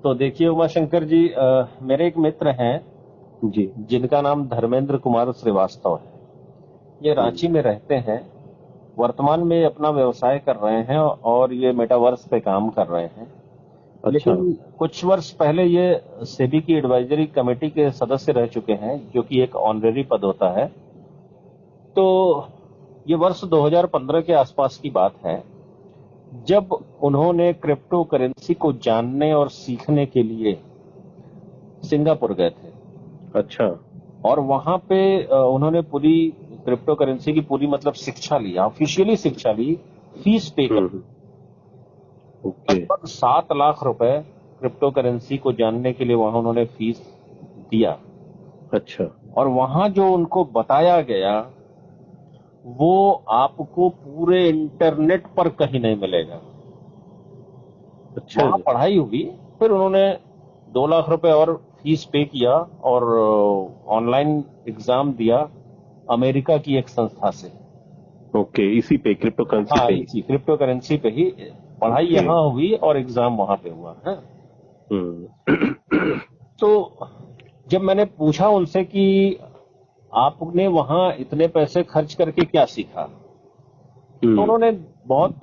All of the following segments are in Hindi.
तो देखिए उमाशंकर जी, मेरे एक मित्र हैं जी। जिनका नाम धर्मेंद्र कुमार श्रीवास्तव है। ये रांची में रहते हैं। वर्तमान में अपना व्यवसाय कर रहे हैं और ये मेटावर्स पे काम कर रहे हैं। अच्छा। लेकिन कुछ वर्ष पहले ये सेबी की एडवाइजरी कमेटी के सदस्य रह चुके हैं, जो कि एक ऑनरेरी पद होता है। तो ये वर्ष 2015 के आसपास की बात है, जब उन्होंने क्रिप्टो करेंसी को जानने और सीखने के लिए सिंगापुर गए थे। अच्छा। और वहां पे उन्होंने पूरी क्रिप्टो करेंसी की पूरी मतलब शिक्षा ली, ऑफिशियली शिक्षा ली, फीस पे कर ओके। लगभग 7 लाख रुपए क्रिप्टो करेंसी को जानने के लिए वहां उन्होंने फीस दिया। अच्छा। और वहां जो उनको बताया गया वो आपको पूरे इंटरनेट पर कहीं नहीं मिलेगा। अच्छा वहां जी। पढ़ाई हुई, फिर उन्होंने 2 लाख रुपए और फीस पे किया और ऑनलाइन एग्जाम दिया अमेरिका की एक संस्था से। ओके, इसी पे क्रिप्टो करेंसी हाँ, पे ही। इसी क्रिप्टो करेंसी पे ही पढ़ाई ओके। यहाँ हुई और एग्जाम वहां पे हुआ है। हम्म। तो जब मैंने पूछा उनसे कि आपने वहां इतने पैसे खर्च करके क्या सीखा, तो उन्होंने बहुत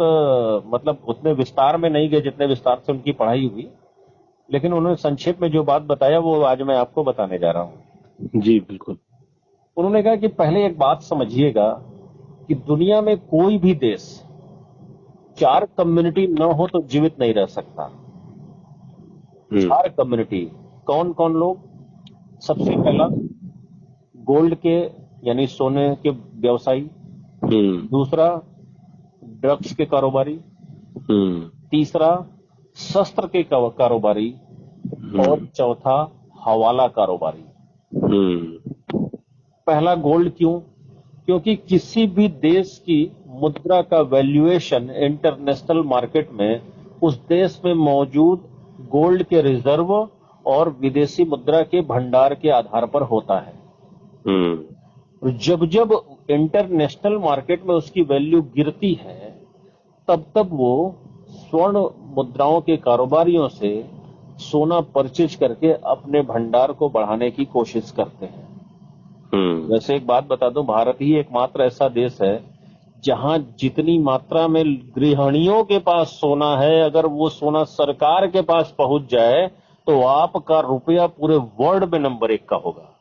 मतलब उतने विस्तार में नहीं गए जितने विस्तार से उनकी पढ़ाई हुई। लेकिन उन्होंने संक्षेप में जो बात बताया वो आज मैं आपको बताने जा रहा हूं। जी बिल्कुल। उन्होंने कहा कि पहले एक बात समझिएगा कि दुनिया में कोई भी देश 4 कम्युनिटी न हो तो जीवित नहीं रह सकता। 4 कम्युनिटी, कौन कौन लोग? सबसे पहला गोल्ड के यानी सोने के व्यवसायी, दूसरा ड्रग्स के कारोबारी, तीसरा शस्त्र के कारोबारी, और चौथा हवाला कारोबारी। पहला गोल्ड क्यों? क्योंकि किसी भी देश की मुद्रा का वैल्यूएशन इंटरनेशनल मार्केट में उस देश में मौजूद गोल्ड के रिजर्व और विदेशी मुद्रा के भंडार के आधार पर होता है। जब जब इंटरनेशनल मार्केट में उसकी वैल्यू गिरती है तब तब वो स्वर्ण मुद्राओं के कारोबारियों से सोना परचेज करके अपने भंडार को बढ़ाने की कोशिश करते हैं। वैसे एक बात बता दूं, भारत ही एकमात्र ऐसा देश है जहां जितनी मात्रा में गृहिणियों के पास सोना है, अगर वो सोना सरकार के पास पहुंच जाए तो आपका रुपया पूरे वर्ल्ड में नंबर 1 का होगा।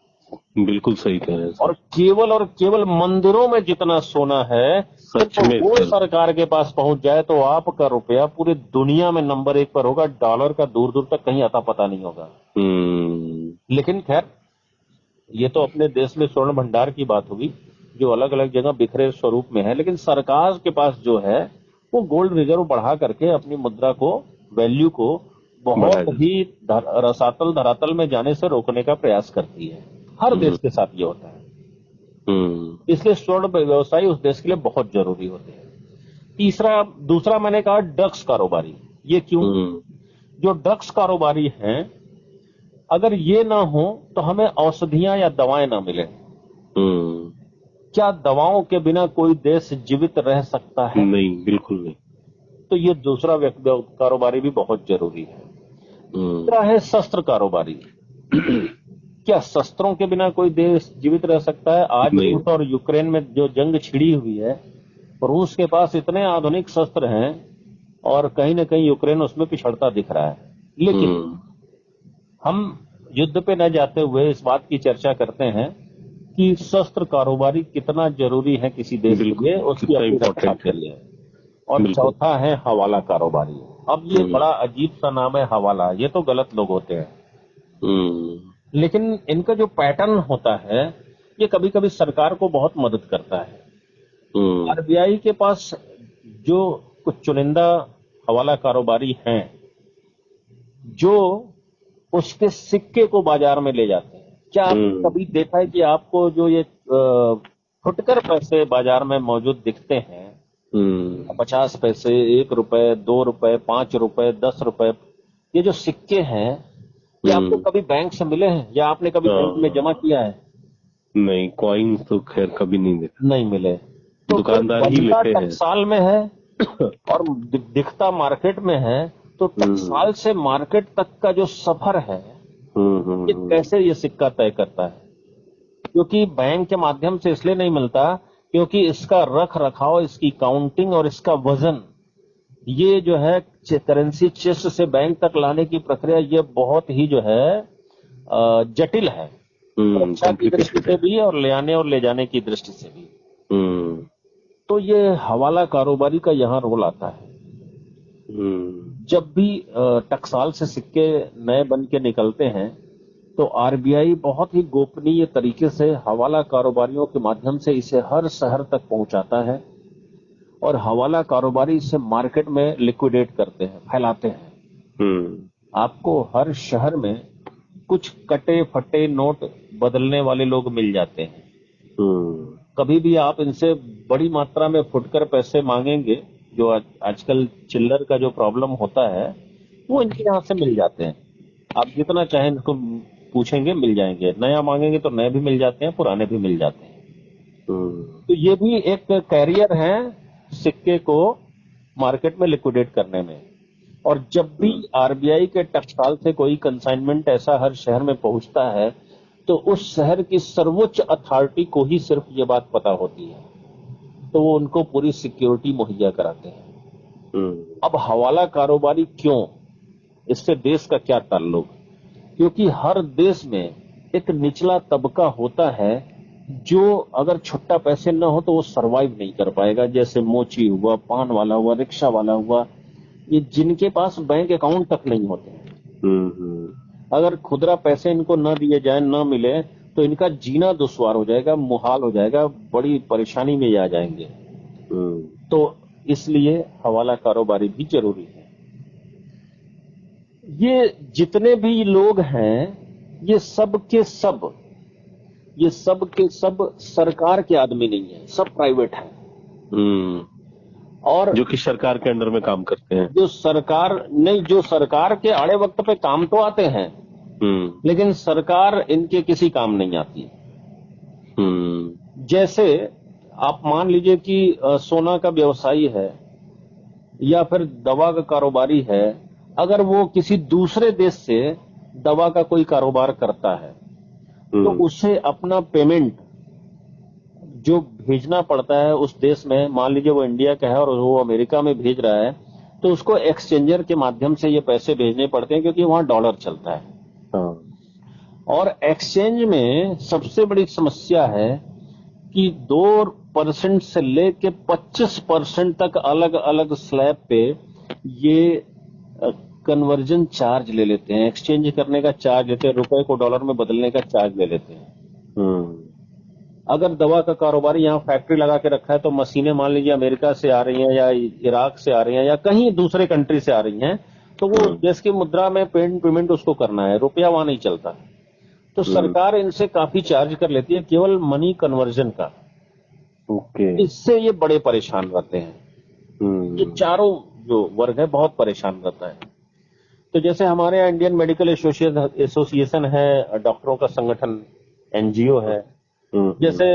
बिल्कुल सही कह रहे हैं और केवल मंदिरों में जितना सोना है, सच में वो सरकार के पास पहुंच जाए तो आपका रुपया पूरी दुनिया में नंबर 1 पर होगा। डॉलर का दूर दूर तक कहीं अता पता नहीं होगा। लेकिन खैर, ये तो अपने देश में स्वर्ण भंडार की बात होगी जो अलग अलग जगह बिखरे स्वरूप में है। लेकिन सरकार के पास जो है वो गोल्ड रिजर्व बढ़ा करके अपनी मुद्रा को, वैल्यू को बहुत ही रसातल धरातल में जाने से रोकने का प्रयास करती है। हर देश के साथ ये होता है। इसलिए स्वर्ण व्यवसायी उस देश के लिए बहुत जरूरी होते हैं। दूसरा मैंने कहा ड्रग्स कारोबारी। ये क्यों? जो ड्रग्स कारोबारी हैं, अगर ये ना हो तो हमें औषधियां या दवाएं ना मिले। क्या दवाओं के बिना कोई देश जीवित रह सकता है? नहीं, बिल्कुल नहीं। तो ये दूसरा कारोबारी भी बहुत जरूरी है। तीसरा है शस्त्र कारोबारी। क्या शस्त्रों के बिना कोई देश जीवित रह सकता है? आज रूस और यूक्रेन में जो जंग छिड़ी हुई है, रूस के पास इतने आधुनिक शस्त्र हैं और कहीं ना कहीं यूक्रेन उसमें पिछड़ता दिख रहा है। लेकिन हम युद्ध पे न जाते हुए इस बात की चर्चा करते हैं कि शस्त्र कारोबारी कितना जरूरी है किसी देश के लिए, उसकी अपनी रक्षा के लिए। और चौथा है हवाला कारोबारी। अब ये बड़ा अजीब सा नाम है हवाला, ये तो गलत लोग होते हैं। लेकिन इनका जो पैटर्न होता है ये कभी कभी सरकार को बहुत मदद करता है। आरबीआई के पास जो कुछ चुनिंदा हवाला कारोबारी हैं जो उसके सिक्के को बाजार में ले जाते हैं। क्या आपने कभी देखा है कि आपको जो ये फुटकर पैसे बाजार में मौजूद दिखते हैं, 50 पैसे, 1 रुपए, 2 रुपए, 5 रुपए, 10 रुपए, ये जो सिक्के हैं ये आपको कभी बैंक से मिले हैं या आपने कभी बैंक में जमा किया है? नहीं, कॉइन तो खैर कभी नहीं देखा। नहीं मिले। तो दुकानदार ही लेते हैं। टकसाल में है और दिखता मार्केट में है, तो टकसाल से मार्केट तक का जो सफर है ये कैसे ये सिक्का तय करता है? क्योंकि बैंक के माध्यम से इसलिए नहीं मिलता क्योंकि इसका रख रखाव, इसकी काउंटिंग और इसका वजन, ये जो है करेंसी चेस्ट से बैंक तक लाने की प्रक्रिया ये बहुत ही जो है जटिल है, सुरक्षा की दृष्टि से भी और ले आने और ले जाने की दृष्टि से भी। तो ये हवाला कारोबारी का यहाँ रोल आता है। जब भी टकसाल से सिक्के नए बन के निकलते हैं तो आरबीआई बहुत ही गोपनीय तरीके से हवाला कारोबारियों के माध्यम से इसे हर शहर तक पहुंचाता है और हवाला कारोबारी इसे मार्केट में लिक्विडेट करते हैं, फैलाते हैं। आपको हर शहर में कुछ कटे फटे नोट बदलने वाले लोग मिल जाते हैं। कभी भी आप इनसे बड़ी मात्रा में फुटकर पैसे मांगेंगे, जो आजकल चिल्लर का जो प्रॉब्लम होता है वो इनके यहाँ से मिल जाते हैं। आप जितना चाहें इनको पूछेंगे मिल जाएंगे, नया मांगेंगे तो नए भी मिल जाते हैं, पुराने भी मिल जाते हैं। तो ये भी एक कैरियर है सिक्के को मार्केट में लिक्विडेट करने में। और जब भी आरबीआई के टकसाल से कोई कंसाइनमेंट ऐसा हर शहर में पहुंचता है तो उस शहर की सर्वोच्च अथॉरिटी को ही सिर्फ ये बात पता होती है, तो वो उनको पूरी सिक्योरिटी मुहैया कराते हैं। अब हवाला कारोबारी क्यों, इससे देश का क्या ताल्लुक? क्योंकि हर देश में एक निचला तबका होता है जो अगर छुट्टा पैसे न हो तो वो सरवाइव नहीं कर पाएगा। जैसे मोची हुआ, पान वाला हुआ, रिक्शा वाला हुआ, ये जिनके पास बैंक अकाउंट तक नहीं होते हैं। अगर खुदरा पैसे इनको न दिए जाए, न मिले, तो इनका जीना दुश्वार हो जाएगा, मुहाल हो जाएगा, बड़ी परेशानी में आ जाएंगे। तो इसलिए हवाला कारोबारी भी जरूरी है। ये जितने भी लोग हैं ये सब के सब सरकार के आदमी नहीं है, सब प्राइवेट है। और जो कि सरकार के अंडर में काम करते हैं, जो सरकार के आड़े वक्त पे काम तो आते हैं लेकिन सरकार इनके किसी काम नहीं आती। जैसे आप मान लीजिए कि सोना का व्यवसायी है या फिर दवा का कारोबारी है, अगर वो किसी दूसरे देश से दवा का कोई कारोबार करता है तो उसे अपना पेमेंट जो भेजना पड़ता है उस देश में, मान लीजिए वो इंडिया का है और वो अमेरिका में भेज रहा है, तो उसको एक्सचेंजर के माध्यम से ये पैसे भेजने पड़ते हैं क्योंकि वहां डॉलर चलता है। और एक्सचेंज में सबसे बड़ी समस्या है कि 2% से लेके 25% तक अलग अलग स्लैब पे ये कन्वर्जन चार्ज ले लेते हैं, एक्सचेंज करने का चार्ज लेते हैं, रुपए को डॉलर में बदलने का चार्ज ले लेते हैं। अगर दवा का कारोबारी यहाँ फैक्ट्री लगा के रखा है तो मशीनें मान लीजिए अमेरिका से आ रही हैं या इराक से आ रही हैं या कहीं दूसरे कंट्री से आ रही हैं, तो वो देश की मुद्रा में पेमेंट उसको करना है, रुपया वहां नहीं चलता। तो सरकार इनसे काफी चार्ज कर लेती है केवल मनी कन्वर्जन का। इससे ये बड़े परेशान रहते हैं। ये चारों जो वर्ग है बहुत परेशान रहता है। तो जैसे हमारे यहाँ इंडियन मेडिकल एसोसिएशन है, डॉक्टरों का संगठन, एनजीओ है। जैसे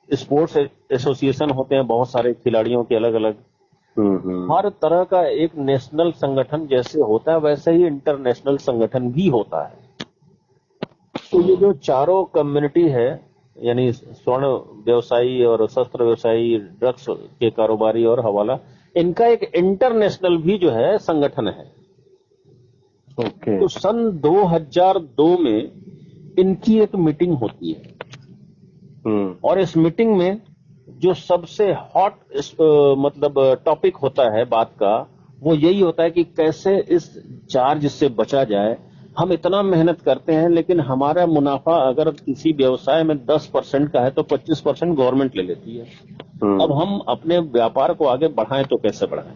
स्पोर्ट्स एसोसिएशन होते हैं बहुत सारे खिलाड़ियों के अलग अलग, हर तरह का एक नेशनल संगठन जैसे होता है वैसे ही इंटरनेशनल संगठन भी होता है। तो ये जो चारों कम्युनिटी है, यानी स्वर्ण व्यवसायी और शस्त्र व्यवसायी, ड्रग्स के कारोबारी और हवाला, इनका एक इंटरनेशनल भी जो है संगठन है। तो सन 2002 में इनकी एक मीटिंग होती है और इस मीटिंग में जो सबसे हॉट मतलब टॉपिक होता है बात का, वो यही होता है कि कैसे इस चार्ज से बचा जाए। हम इतना मेहनत करते हैं लेकिन हमारा मुनाफा अगर किसी व्यवसाय में 10% का है तो 25% गवर्नमेंट ले लेती है। अब हम अपने व्यापार को आगे बढ़ाएं तो कैसे बढ़ाएं?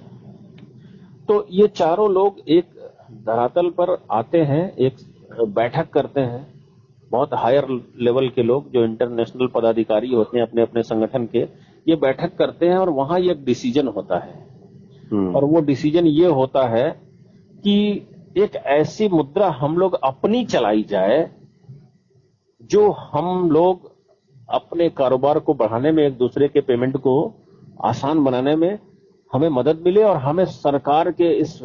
तो ये चारों लोग एक धरातल पर आते हैं, एक बैठक करते हैं, बहुत हायर लेवल के लोग जो इंटरनेशनल पदाधिकारी होते हैं अपने अपने संगठन के, ये बैठक करते हैं और वहां ये एक डिसीजन होता है। और वो डिसीजन ये होता है कि एक ऐसी मुद्रा हम लोग अपनी चलाई जाए जो हम लोग अपने कारोबार को बढ़ाने में, एक दूसरे के पेमेंट को आसान बनाने में हमें मदद मिले और हमें सरकार के इस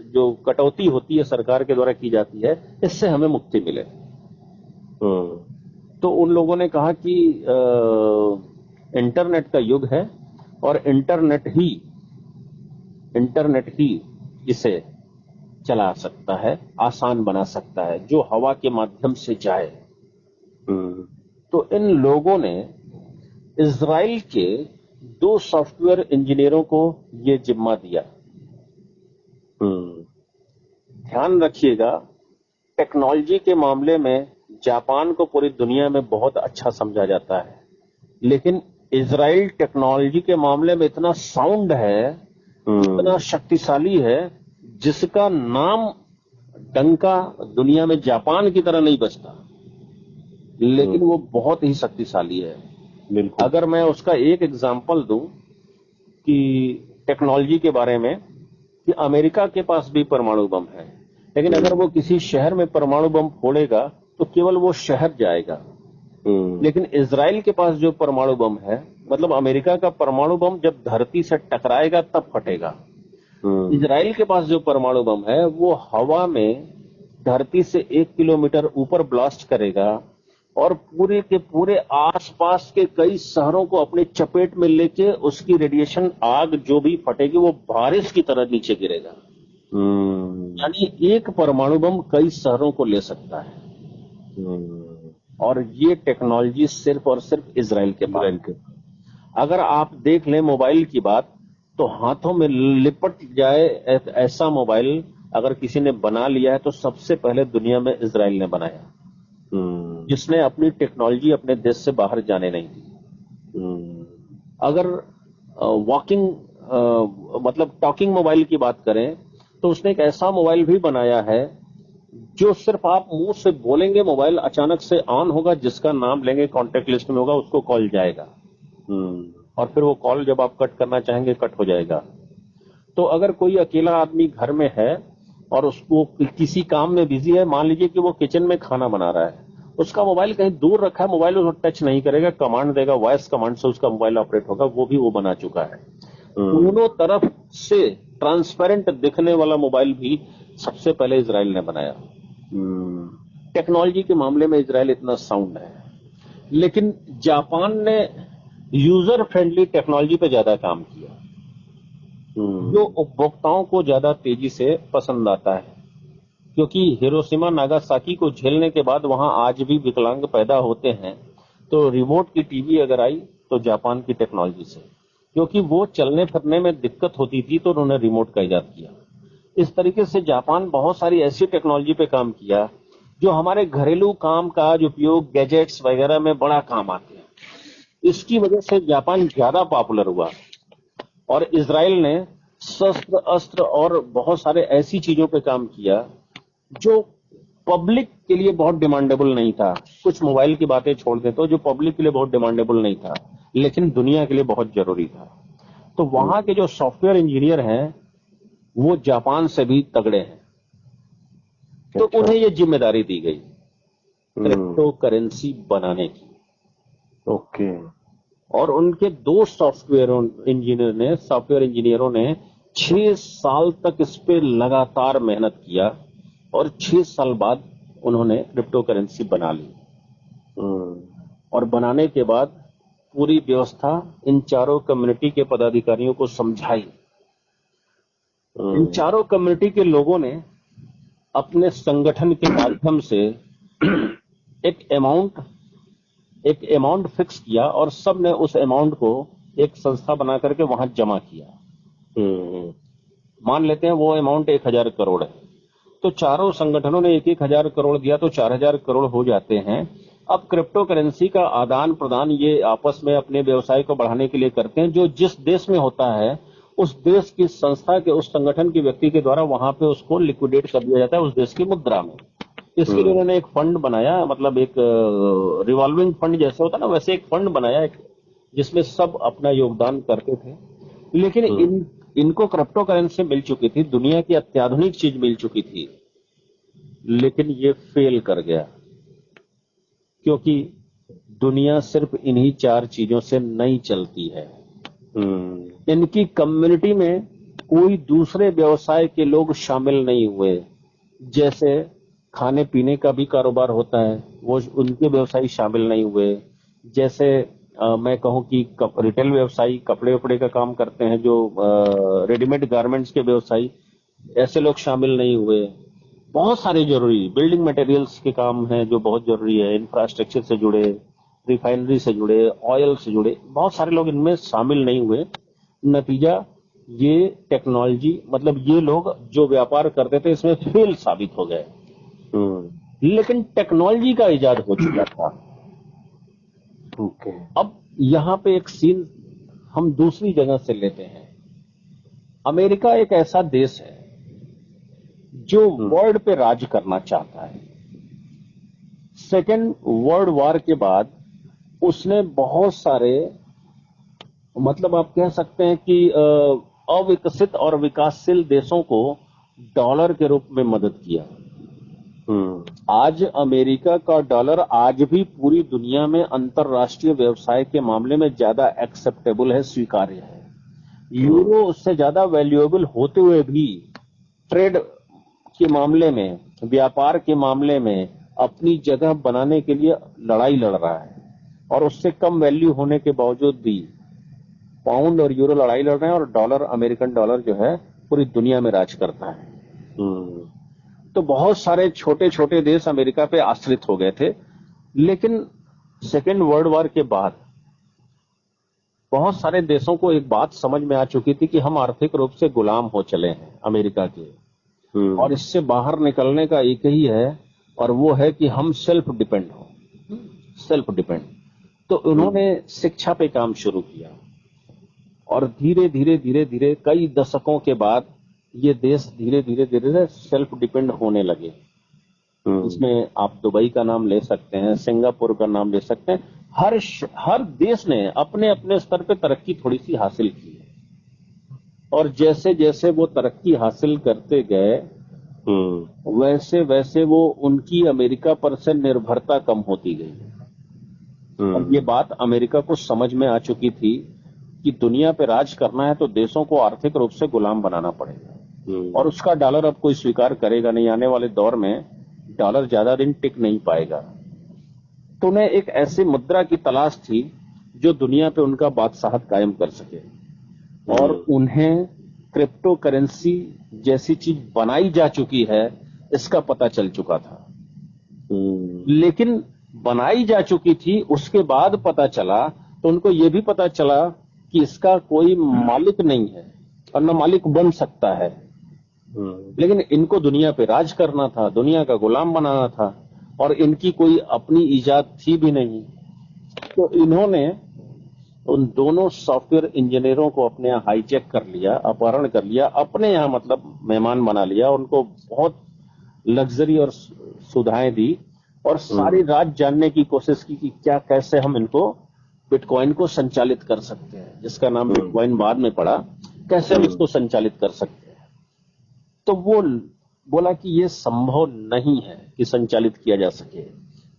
जो कटौती होती है सरकार के द्वारा की जाती है, इससे हमें मुक्ति मिले। तो उन लोगों ने कहा कि इंटरनेट का युग है और इंटरनेट ही इसे चला सकता है, आसान बना सकता है, जो हवा के माध्यम से जाए। तो इन लोगों ने इजराइल के 2 सॉफ्टवेयर इंजीनियरों को ये जिम्मा दिया। ध्यान रखिएगा, टेक्नोलॉजी के मामले में जापान को पूरी दुनिया में बहुत अच्छा समझा जाता है, लेकिन इजराइल टेक्नोलॉजी के मामले में इतना साउंड है, इतना शक्तिशाली है, जिसका नाम डंका दुनिया में जापान की तरह नहीं बजता, लेकिन वो बहुत ही शक्तिशाली है। बिल्कुल। अगर मैं उसका एक एग्जांपल दूं कि टेक्नोलॉजी के बारे में, कि अमेरिका के पास भी परमाणु बम है, लेकिन अगर वो किसी शहर में परमाणु बम फोड़ेगा तो केवल वो शहर जाएगा। लेकिन इजराइल के पास जो परमाणु बम है, मतलब अमेरिका का परमाणु बम जब धरती से टकराएगा तब फटेगा। इजराइल के पास जो परमाणु बम है वो हवा में धरती से 1 किलोमीटर ऊपर ब्लास्ट करेगा और पूरे के पूरे आसपास के कई शहरों को अपने चपेट में लेके उसकी रेडिएशन आग जो भी फटेगी वो बारिश की तरह नीचे गिरेगा। यानी एक परमाणु बम कई शहरों को ले सकता है। और ये टेक्नोलॉजी सिर्फ और सिर्फ इजराइल के पास। अगर आप देख लें मोबाइल की बात, तो हाथों में लिपट जाए ऐसा मोबाइल अगर किसी ने बना लिया है तो सबसे पहले दुनिया में इजराइल ने बनाया, जिसने अपनी टेक्नोलॉजी अपने देश से बाहर जाने नहीं दी। अगर वॉकिंग मतलब टॉकिंग मोबाइल की बात करें तो उसने एक ऐसा मोबाइल भी बनाया है जो सिर्फ आप मुंह से बोलेंगे मोबाइल अचानक से ऑन होगा, जिसका नाम लेंगे कॉन्टेक्ट लिस्ट में होगा, उसको कॉल जाएगा और फिर वो कॉल जब आप कट करना चाहेंगे कट हो जाएगा। तो अगर कोई अकेला आदमी घर में है और उसको किसी काम में बिजी है, मान लीजिए कि वो किचन में खाना बना रहा है, उसका मोबाइल कहीं दूर रखा है, मोबाइल उसको टच नहीं करेगा, कमांड देगा, वॉइस कमांड से उसका मोबाइल ऑपरेट होगा, वो भी वो बना चुका है। दोनों तरफ से ट्रांसपेरेंट दिखने वाला मोबाइल भी सबसे पहले इजराइल ने बनाया। टेक्नोलॉजी के मामले में इजराइल इतना साउंड है, लेकिन जापान ने यूजर फ्रेंडली टेक्नोलॉजी पे ज्यादा काम किया, जो उपभोक्ताओं को ज्यादा तेजी से पसंद आता है। क्योंकि हिरोशिमा नागासाकी को झेलने के बाद वहां आज भी विकलांग पैदा होते हैं, तो रिमोट की टीवी अगर आई तो जापान की टेक्नोलॉजी से, क्योंकि वो चलने फिरने में दिक्कत होती थी तो उन्होंने रिमोट का इजाद किया। इस तरीके से जापान बहुत सारी ऐसी टेक्नोलॉजी पे काम किया जो हमारे घरेलू काम काज उपयोग गैजेट्स वगैरह में बड़ा काम आते हैं। इसकी वजह से जापान ज्यादा पॉपुलर हुआ और इजराइल ने शस्त्र अस्त्र और बहुत सारे ऐसी चीजों पे काम किया जो पब्लिक के लिए बहुत डिमांडेबल नहीं था। कुछ मोबाइल की बातें छोड़ दें तो जो पब्लिक के लिए बहुत डिमांडेबल नहीं था, लेकिन दुनिया के लिए बहुत जरूरी था। तो वहां के जो सॉफ्टवेयर इंजीनियर हैं वो जापान से भी तगड़े हैं। तो उन्हें ये जिम्मेदारी दी गई क्रिप्टो करेंसी बनाने की। ओके। और उनके 2 सॉफ्टवेयर इंजीनियरों ने 6 साल तक इस पे लगातार मेहनत किया और 6 साल बाद उन्होंने क्रिप्टो करेंसी बना ली। और बनाने के बाद पूरी व्यवस्था इन चारों कम्युनिटी के पदाधिकारियों को समझाई। इन चारों कम्युनिटी के लोगों ने अपने संगठन के माध्यम से एक अमाउंट फिक्स किया और सब ने उस अमाउंट को एक संस्था बना करके वहां जमा किया। मान लेते हैं वो अमाउंट 1000 करोड़ है, तो चारों संगठनों ने 1000 करोड़ दिया तो 4000 करोड़ हो जाते हैं। अब क्रिप्टो करेंसी का आदान प्रदान ये आपस में अपने व्यवसाय को बढ़ाने के लिए करते हैं, जो जिस देश में होता है उस देश की संस्था के उस संगठन के व्यक्ति के द्वारा वहां पे उसको लिक्विडेट कर दिया जाता है उस देश की मुद्रा में। इसके लिए उन्होंने एक फंड बनाया, मतलब एक रिवॉल्विंग फंड जैसे होता है ना, वैसे एक फंड बनाया जिसमें सब अपना योगदान करते थे। लेकिन इनको क्रिप्टो करेंसी मिल चुकी थी, दुनिया की अत्याधुनिक चीज मिल चुकी थी, लेकिन ये फेल कर गया क्योंकि दुनिया सिर्फ इन्हीं 4 चीजों से नहीं चलती है। इनकी कम्युनिटी में कोई दूसरे व्यवसाय के लोग शामिल नहीं हुए। जैसे खाने पीने का भी कारोबार होता है, वो उनके व्यवसायी शामिल नहीं हुए। जैसे मैं कहूं कि रिटेल व्यवसायी कपड़े वपड़े का काम करते हैं, जो रेडीमेड गारमेंट्स के व्यवसायी, ऐसे लोग शामिल नहीं हुए। बहुत सारे जरूरी बिल्डिंग मटेरियल्स के काम हैं जो बहुत जरूरी है, इंफ्रास्ट्रक्चर से जुड़े, रिफाइनरी से जुड़े, ऑयल से जुड़े, बहुत सारे लोग इनमें शामिल नहीं हुए। नतीजा ये टेक्नोलॉजी, मतलब ये लोग जो व्यापार करते थे इसमें फेल साबित हो गए। लेकिन टेक्नोलॉजी का इजाद हो चुका था। ओके। अब यहां पे एक सीन हम दूसरी जगह से लेते हैं। अमेरिका एक ऐसा देश है जो वर्ल्ड पे राज करना चाहता है। सेकेंड वर्ल्ड वॉर के बाद उसने बहुत सारे, मतलब आप कह सकते हैं कि अविकसित और विकासशील देशों को डॉलर के रूप में मदद किया। आज अमेरिका का डॉलर आज भी पूरी दुनिया में अंतरराष्ट्रीय व्यवसाय के मामले में ज्यादा एक्सेप्टेबल है, स्वीकार्य है। यूरो उससे ज्यादा वैल्यूएबल होते हुए भी ट्रेड के मामले में, व्यापार के मामले में अपनी जगह बनाने के लिए लड़ाई लड़ रहा है। और उससे कम वैल्यू होने के बावजूद भी पाउंड और यूरो लड़ाई लड़ रहे हैं, और डॉलर, अमेरिकन डॉलर जो है पूरी दुनिया में राज करता है। तो बहुत सारे छोटे छोटे देश अमेरिका पे आश्रित हो गए थे। लेकिन सेकेंड वर्ल्ड वॉर के बाद बहुत सारे देशों को एक बात समझ में आ चुकी थी कि हम आर्थिक रूप से गुलाम हो चले हैं अमेरिका के, और इससे बाहर निकलने का एक ही है, और वो है कि हम सेल्फ डिपेंड हो, सेल्फ डिपेंड। तो उन्होंने शिक्षा पे काम शुरू किया, और धीरे धीरे धीरे धीरे कई दशकों के बाद ये देश धीरे धीरे धीरे सेल्फ डिपेंड होने लगे। इसमें आप दुबई का नाम ले सकते हैं, सिंगापुर का नाम ले सकते हैं। हर देश ने अपने अपने स्तर पे तरक्की थोड़ी सी हासिल की है, और जैसे जैसे वो तरक्की हासिल करते गए वैसे वैसे वो उनकी अमेरिका पर से निर्भरता कम होती गई। और ये बात अमेरिका को समझ में आ चुकी थी कि दुनिया पे राज करना है तो देशों को आर्थिक रूप से गुलाम बनाना पड़ेगा, और उसका डॉलर अब कोई स्वीकार करेगा नहीं। आने वाले दौर में डॉलर ज्यादा दिन टिक नहीं पाएगा। तो उन्हें एक ऐसी मुद्रा की तलाश थी जो दुनिया पे उनका बादशाहत कायम कर सके, और उन्हें क्रिप्टो करेंसी जैसी चीज बनाई जा चुकी है इसका पता चल चुका था। लेकिन बनाई जा चुकी थी, उसके बाद पता चला, तो उनको यह भी पता चला कि इसका कोई मालिक नहीं है और न मालिक बन सकता है। लेकिन इनको दुनिया पे राज करना था, दुनिया का गुलाम बनाना था, और इनकी कोई अपनी इजाद थी भी नहीं। तो इन्होंने उन दोनों सॉफ्टवेयर इंजीनियरों को अपने यहाँ हाईजैक कर लिया, अपहरण कर लिया, अपने यहाँ मतलब मेहमान बना लिया, उनको बहुत लग्जरी और सुविधाएं दी, और सारी रात जानने की कोशिश की कि क्या, कैसे हम इनको बिटकॉइन को संचालित कर सकते हैं, जिसका नाम बिटकॉइन बाद में पड़ा, कैसे हम इसको संचालित कर सकते हैं। तो वो बोला कि ये संभव नहीं है कि संचालित किया जा सके,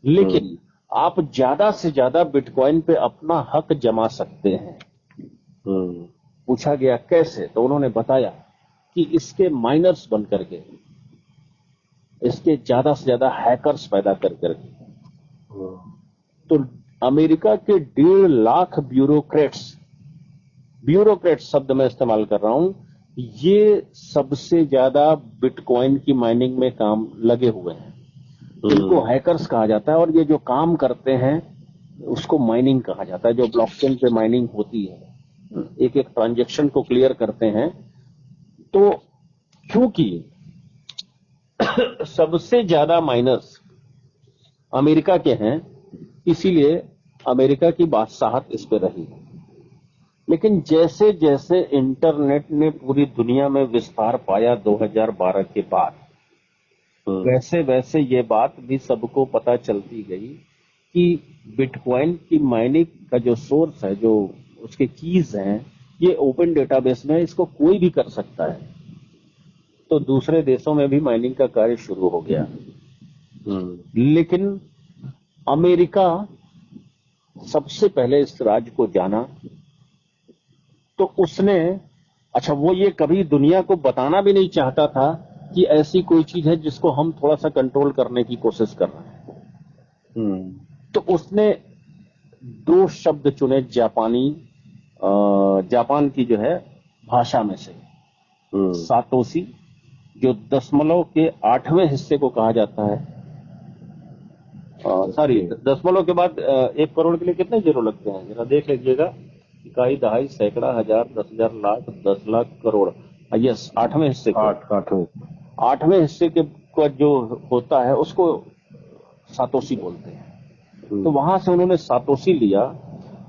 लेकिन आप ज्यादा से ज्यादा बिटकॉइन पे अपना हक जमा सकते हैं। पूछा गया कैसे, तो उन्होंने बताया कि इसके माइनर्स बन करके, इसके ज्यादा से ज्यादा हैकर्स पैदा कर करके। तो अमेरिका के 1.5 लाख ब्यूरोक्रेट्स शब्द मैं इस्तेमाल कर रहा हूं, ये सबसे ज्यादा बिटकॉइन की माइनिंग में काम लगे हुए हैं। इनको हैकर्स कहा जाता है, और ये जो काम करते हैं उसको माइनिंग कहा जाता है। जो ब्लॉकचेन पे माइनिंग होती है, एक एक ट्रांजैक्शन को क्लियर करते हैं। तो क्योंकि सबसे ज्यादा माइनर्स अमेरिका के हैं, इसीलिए अमेरिका की बादशाहत इस पे रही। लेकिन जैसे जैसे इंटरनेट ने पूरी दुनिया में विस्तार पाया 2012 के बाद, वैसे वैसे ये बात भी सबको पता चलती गई कि बिटकॉइन की माइनिंग का जो सोर्स है, जो उसके कीज हैं, ये ओपन डेटाबेस में है, इसको कोई भी कर सकता है। तो दूसरे देशों में भी माइनिंग का कार्य शुरू हो गया। लेकिन अमेरिका सबसे पहले इस राज्य को जाना, तो उसने अच्छा, वो ये कभी दुनिया को बताना भी नहीं चाहता था कि ऐसी कोई चीज है जिसको हम थोड़ा सा कंट्रोल करने की कोशिश कर रहे हैं। तो उसने दो शब्द चुने जापानी, जापान की जो है भाषा में से, सातोशी, जो दशमलव के 8वें हिस्से को कहा जाता है। सॉरी, दशमलव के बाद 1 करोड़ के लिए कितने जीरो लगते हैं, जरा देख लीजिएगा। इकाई, दहाई, सैकड़ा, हजार, 10,000, लाख, 10 लाख, करोड़। यस, 8वें हिस्से को, 8वें हिस्से के का जो होता है उसको सातोशी बोलते हैं। तो वहां से उन्होंने सातोशी लिया।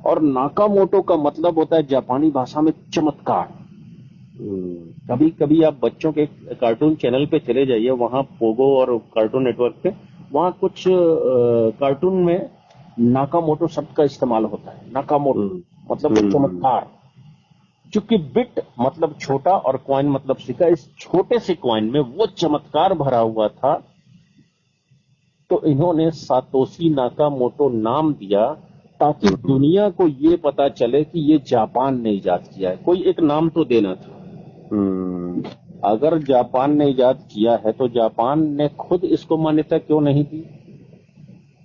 और नाकामोटो का मतलब होता है जापानी भाषा में चमत्कार। कभी कभी आप बच्चों के कार्टून चैनल पे चले जाइए, वहां पोगो और कार्टून नेटवर्क पे, वहां कुछ कार्टून में नाकामोटो शब्द का इस्तेमाल होता है। नाकामोटो मतलब चमत्कार। चूंकि बिट मतलब छोटा और कॉइन मतलब सिक्का, इस छोटे से कॉइन में वो चमत्कार भरा हुआ था, तो इन्होंने सातोशी नाकामोटो नाम दिया ताकि दुनिया को ये पता चले कि ये जापान ने इजाद किया है। कोई एक नाम तो देना था। अगर जापान ने इजाद किया है तो जापान ने खुद इसको मान्यता क्यों नहीं दी?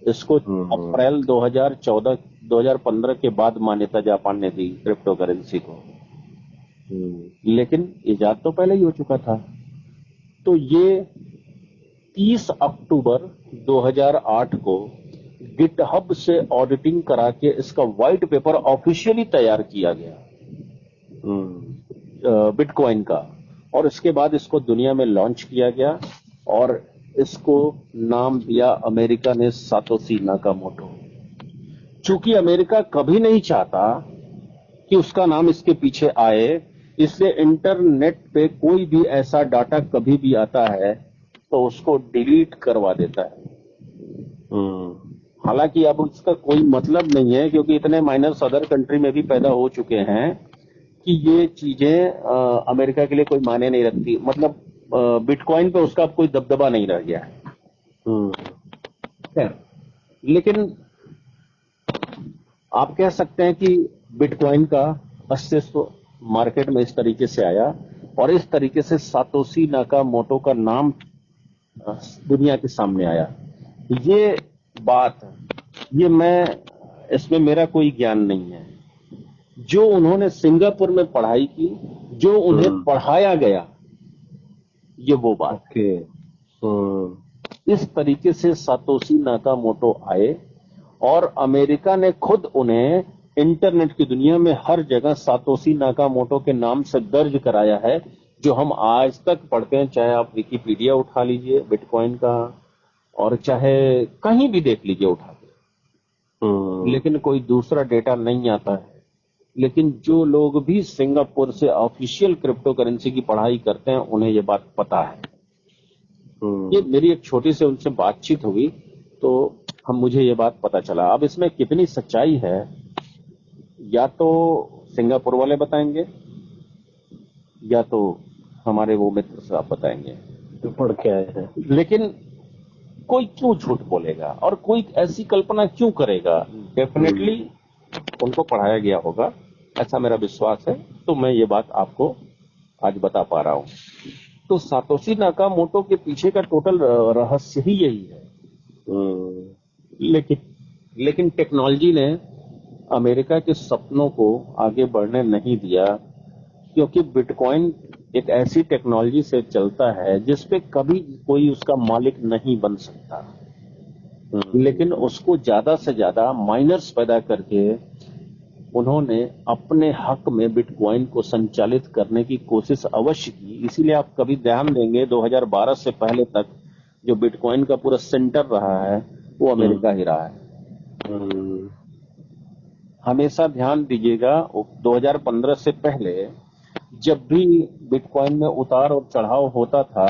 इसको अप्रैल 2015 के बाद मान्यता जापान ने दी क्रिप्टो करेंसी को। लेकिन इजाद तो पहले ही हो चुका था। तो ये 30 अक्टूबर 2008 को गिटहब से ऑडिटिंग करा के इसका व्हाइट पेपर ऑफिशियली तैयार किया गया बिटकॉइन का, और इसके बाद इसको दुनिया में लॉन्च किया गया और इसको नाम दिया अमेरिका ने सातोशी नाकामोटो। चूंकि अमेरिका कभी नहीं चाहता कि उसका नाम इसके पीछे आए, इसलिए इंटरनेट पे कोई भी ऐसा डाटा कभी भी आता है तो उसको डिलीट करवा देता है। हालांकि अब उसका कोई मतलब नहीं है, क्योंकि इतने माइनर्स अदर कंट्री में भी पैदा हो चुके हैं कि ये चीजें अमेरिका के लिए कोई मायने नहीं रखती। मतलब बिटकॉइन पे उसका अब कोई दबदबा नहीं रह गया है। लेकिन आप कह सकते हैं कि बिटकॉइन का अस्तित्व मार्केट में इस तरीके से आया और इस तरीके से सातोशी नाकामोटो का नाम दुनिया के सामने आया। ये बात, ये इसमें मेरा कोई ज्ञान नहीं है। जो उन्होंने सिंगापुर में पढ़ाई की, जो उन्हें पढ़ाया गया, ये वो बात। इस तरीके से सातोशी नाकामोटो आए और अमेरिका ने खुद उन्हें इंटरनेट की दुनिया में हर जगह सातोशी नाकामोटो के नाम से दर्ज कराया है, जो हम आज तक पढ़ते हैं। चाहे आप विकिपीडिया उठा लीजिए बिटकॉइन का, और चाहे कहीं भी देख लीजिए उठा के, लेकिन कोई दूसरा डेटा नहीं आता है। लेकिन जो लोग भी सिंगापुर से ऑफिशियल क्रिप्टो करेंसी की पढ़ाई करते हैं, उन्हें ये बात पता है। ये मेरी एक छोटी से उनसे बातचीत हुई तो मुझे ये बात पता चला। अब इसमें कितनी सच्चाई है, या तो सिंगापुर वाले बताएंगे या तो हमारे वो मित्र साहब बताएंगे तो पढ़ के आए हैं। लेकिन कोई क्यों झूठ बोलेगा और कोई ऐसी कल्पना क्यों करेगा? डेफिनेटली उनको पढ़ाया गया होगा, ऐसा मेरा विश्वास है। तो मैं ये बात आपको आज बता पा रहा हूं। तो सातोशी नाकामोटो के पीछे का टोटल रहस्य ही यही है। लेकिन टेक्नोलॉजी ने अमेरिका के सपनों को आगे बढ़ने नहीं दिया, क्योंकि बिटकॉइन एक ऐसी टेक्नोलॉजी से चलता है जिसपे कभी कोई उसका मालिक नहीं बन सकता। लेकिन उसको ज्यादा से ज्यादा माइनर्स पैदा करके उन्होंने अपने हक में बिटकॉइन को संचालित करने की कोशिश अवश्य की। इसीलिए आप कभी ध्यान देंगे 2012 से पहले तक जो बिटकॉइन का पूरा सेंटर रहा है वो अमेरिका ही रहा है। हमेशा ध्यान दीजिएगा 2015 से पहले जब भी बिटकॉइन में उतार और चढ़ाव होता था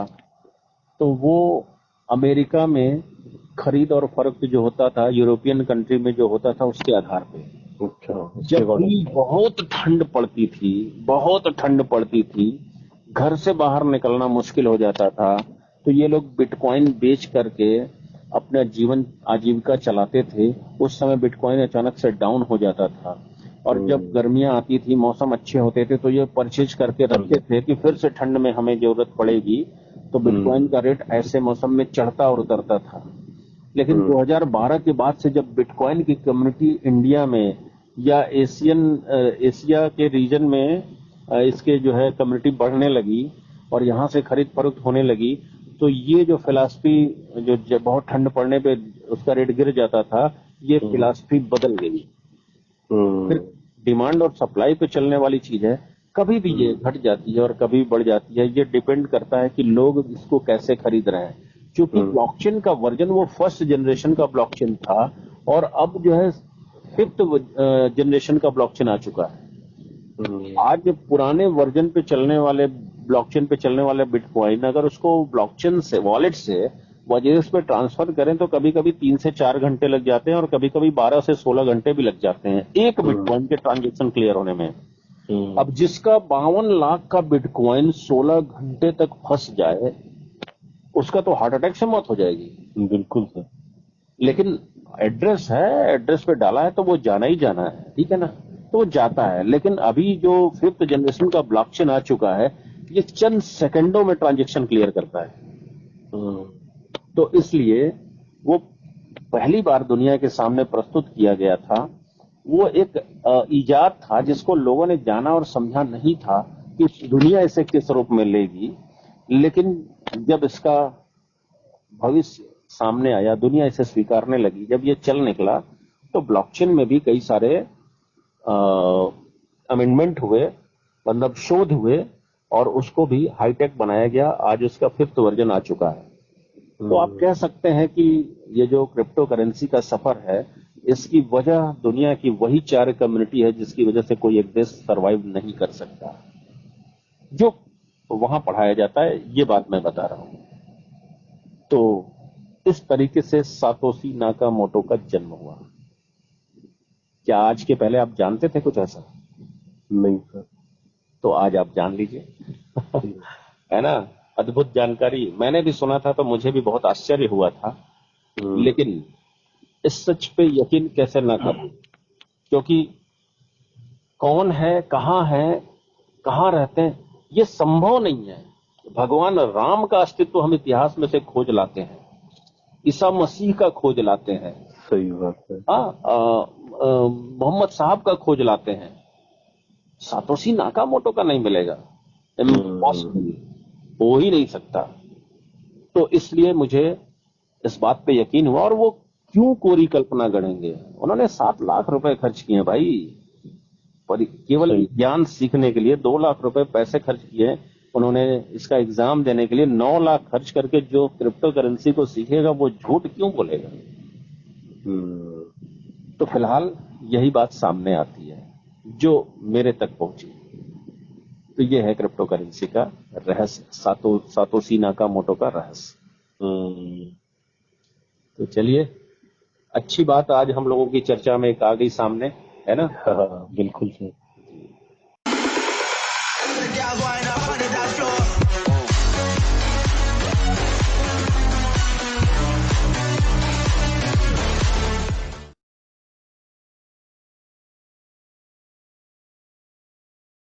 तो वो अमेरिका में खरीद और फरोख्त जो होता था यूरोपियन कंट्री में जो होता था उसके आधार पे। जब भी बहुत ठंड पड़ती थी, घर से बाहर निकलना मुश्किल हो जाता था, तो ये लोग बिटकॉइन बेच करके अपना आजीविका चलाते थे। उस समय बिटकॉइन अचानक से डाउन हो जाता था और जब गर्मियां आती थी, मौसम अच्छे होते थे, तो ये परचेज करके रखते थे कि फिर से ठंड में हमें जरूरत पड़ेगी तो बिटकॉइन का रेट ऐसे मौसम में चढ़ता और उतरता था। लेकिन 2012 के बाद से जब बिटकॉइन की कम्युनिटी इंडिया में या एशिया के रीजन में इसके जो है कम्युनिटी बढ़ने लगी और यहाँ से खरीद फरोख्त होने लगी, तो ये जो फिलॉसफी जो बहुत ठंड पड़ने पे उसका रेट गिर जाता था, ये फिलॉसफी बदल गई। फिर डिमांड और सप्लाई पे चलने वाली चीज है, कभी भी ये घट जाती है और कभी बढ़ जाती है। ये डिपेंड करता है कि लोग इसको कैसे खरीद रहे हैं। क्योंकि ब्लॉकचेन का वर्जन वो फर्स्ट जनरेशन का ब्लॉकचेन था और अब जो है 5th जनरेशन का ब्लॉकचेन आ चुका है। आज पुराने वर्जन पे चलने वाले ब्लॉकचेन पे चलने वाले बिटकॉइन अगर उसको ब्लॉकचेन से वॉलेट से वजेस पे ट्रांसफर करें तो कभी कभी 3 से 4 घंटे लग जाते हैं और कभी कभी 12 से 16 घंटे भी लग जाते हैं एक बिटकॉइन के ट्रांजेक्शन क्लियर होने में। अब जिसका 52 लाख का बिटकॉइन 16 घंटे तक फंस जाए, उसका तो हार्ट अटैक से मौत हो जाएगी। बिल्कुल सर। लेकिन एड्रेस है, एड्रेस पे डाला है तो वो जाना ही जाना है, ठीक है ना, तो वो जाता है। लेकिन अभी जो 5th जनरेशन का ब्लॉकचेन आ चुका है, ये चंद सेकंडों में ट्रांजेक्शन क्लियर करता है। तो इसलिए वो पहली बार दुनिया के सामने प्रस्तुत किया गया था। वो एक इजाद था जिसको लोगों ने जाना और समझा नहीं था कि दुनिया इसे किस रूप में लेगी। लेकिन जब इसका भविष्य सामने आया, दुनिया इसे स्वीकारने लगी, जब ये चल निकला, तो ब्लॉकचेन में भी कई सारे अमेंडमेंट हुए, मतलब शोध हुए और उसको भी हाईटेक बनाया गया। आज उसका 5th वर्जन आ चुका है। तो आप कह सकते हैं कि ये जो क्रिप्टो करेंसी का सफर है, इसकी वजह दुनिया की वही 4 कम्युनिटी है जिसकी वजह से कोई एक देश सरवाइव नहीं कर सकता। जो वहां पढ़ाया जाता है, ये बात मैं बता रहा हूं। तो इस तरीके से सातोशी नाकामोटो का जन्म हुआ। क्या आज के पहले आप जानते थे कुछ ऐसा? नहीं सर। तो आज आप जान लीजिए। है ना, अद्भुत जानकारी। मैंने भी सुना था तो मुझे भी बहुत आश्चर्य हुआ था, लेकिन इस सच पे यकीन कैसे ना करूं, क्योंकि कौन है, कहां रहते हैं, ये संभव नहीं है। भगवान राम का अस्तित्व हम इतिहास में से खोज लाते हैं, ईसा मसीह का खोज लाते हैं, सही बात है, मोहम्मद साहब का खोज लाते हैं, सातोशी नाकामोटो का नहीं मिलेगा। इम्पॉसिबल, हो ही नहीं सकता। तो इसलिए मुझे इस बात पे यकीन हुआ। और वो क्यों कोरी कल्पना गढ़ेंगे? उन्होंने 7 लाख रुपए खर्च किए भाई, पर केवल ज्ञान सीखने के लिए 2 लाख रुपए पैसे खर्च किए। उन्होंने इसका एग्जाम देने के लिए 9 लाख खर्च करके जो क्रिप्टो करेंसी को सीखेगा वो झूठ क्यों बोलेगा? तो फिलहाल यही बात सामने आती है जो मेरे तक पहुंची। तो ये है क्रिप्टो करेंसी का रहस्य, सातोशी नाकामोटो का रहस्य। तो चलिए, अच्छी बात आज हम लोगों की चर्चा में एक आ गई सामने, है ना? बिल्कुल सर।